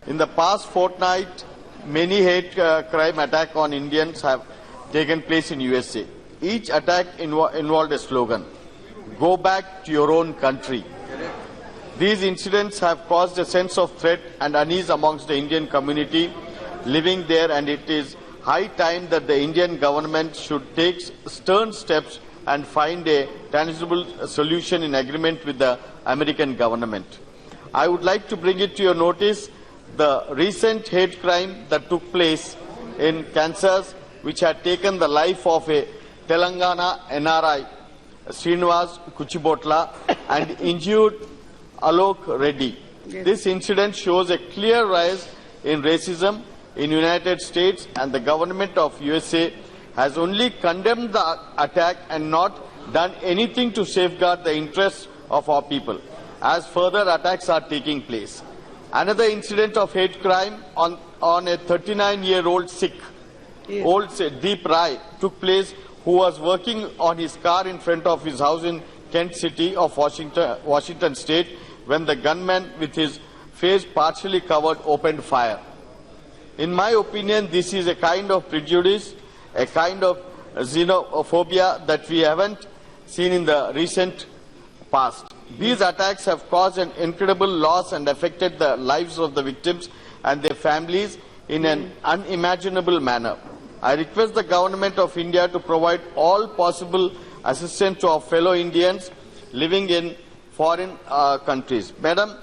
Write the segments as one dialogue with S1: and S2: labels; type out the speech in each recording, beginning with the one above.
S1: In the past fortnight, many hate crime attacks on Indians have taken place in USA. Each attack involved a slogan, "Go back to your own country." These incidents have caused a sense of threat and unease amongst the Indian community living there, and it is high time that the Indian government should take stern steps and find a tangible solution in agreement with the American government. I would like to bring it to your notice the recent hate crime that took place in Kansas, which had taken the life of a Telangana NRI, Srinivas Kuchibotla, and injured Alok Reddy. Yes. This incident shows a clear rise in racism in United States, and the government of USA has only condemned the attack and not done anything to safeguard the interests of our people, as further attacks are taking place. Another incident of hate crime on a 39-year-old Sikh, Deep Rai, took place, who was working on his car in front of his house in Kent City of Washington State, when the gunman, with his face partially covered, opened fire. In my opinion, this is a kind of prejudice, a kind of xenophobia that we haven't seen in the recent past. These attacks have caused an incredible loss and affected the lives of the victims and their families in an unimaginable manner. I request the government of India to provide all possible assistance to our fellow Indians living in foreign countries. Madam,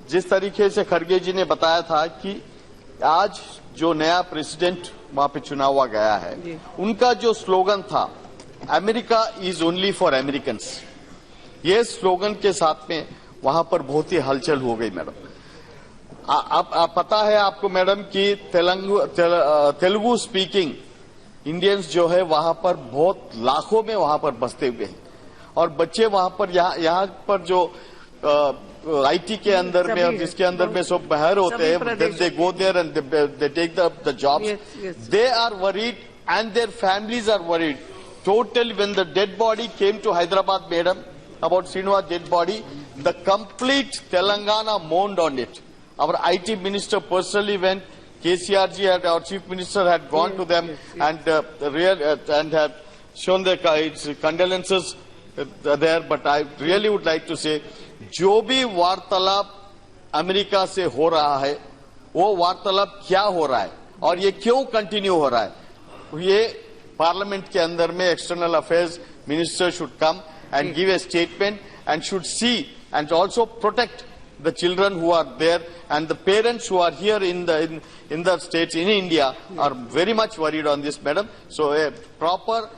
S1: जिस तरीके से खड़गे जी ने बताया था कि आज जो नया प्रेसिडेंट वहां पे चुना हुआ गया है, उनका जो स्लोगन था, America is only for Americans, ये स्लोगन के साथ में वहां पर बहुत ही हलचल हो गई। मैडम, आप पता है आपको मैडम कि तेलुगु स्पीकिंग इंडियंस जो है वहां पर बहुत लाखों में वहां पर बसते हुए हैं, और बच्चे वहां पर यहाँ पर जो आईटी के अंदर में और जिसके अंदर में सब बाहर होते हैं, they go there and they take the jobs, they are worried and their families are worried. Totally, when the dead body came to Hyderabad, madam, about Srinivas' dead body, the complete Telangana mourned on it. Our IT minister personally went. KCR ji, our chief minister, had gone to them and had shown their condolences there. But I really would like to say, जो भी वार्तालाप America से हो रहा है, वो वार्तालाप क्या हो रहा है और ये क्यों कंटिन्यू हो रहा है, ये पार्लियामेंट के अंदर में external affairs minister should come and give a statement and should see and also protect the children who are there, and the parents who are here in the states in India are very much worried on this, madam. So a proper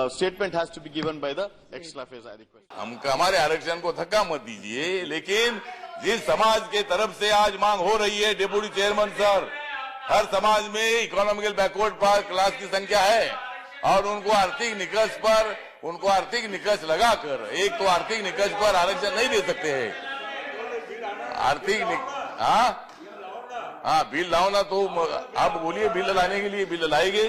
S1: statement has to be given by the external affairs. I request.
S2: हमारे आरक्षण को धक्का मत दीजिए, लेकिन जिस समाज के तरफ से आज मांग हो रही है, डिप्टी चेयरमैन सर, हर समाज में इकोनॉमिकल बैकवर्ड क्लास की संख्या है, और उनको आर्थिक निकष लगाकर, एक तो आर्थिक निकष पर आरक्षण नहीं दे सकते हैं। हाँ बिल लाओ ना, तो आप बोलिए बिल लाने के लिए बिल लाएंगे।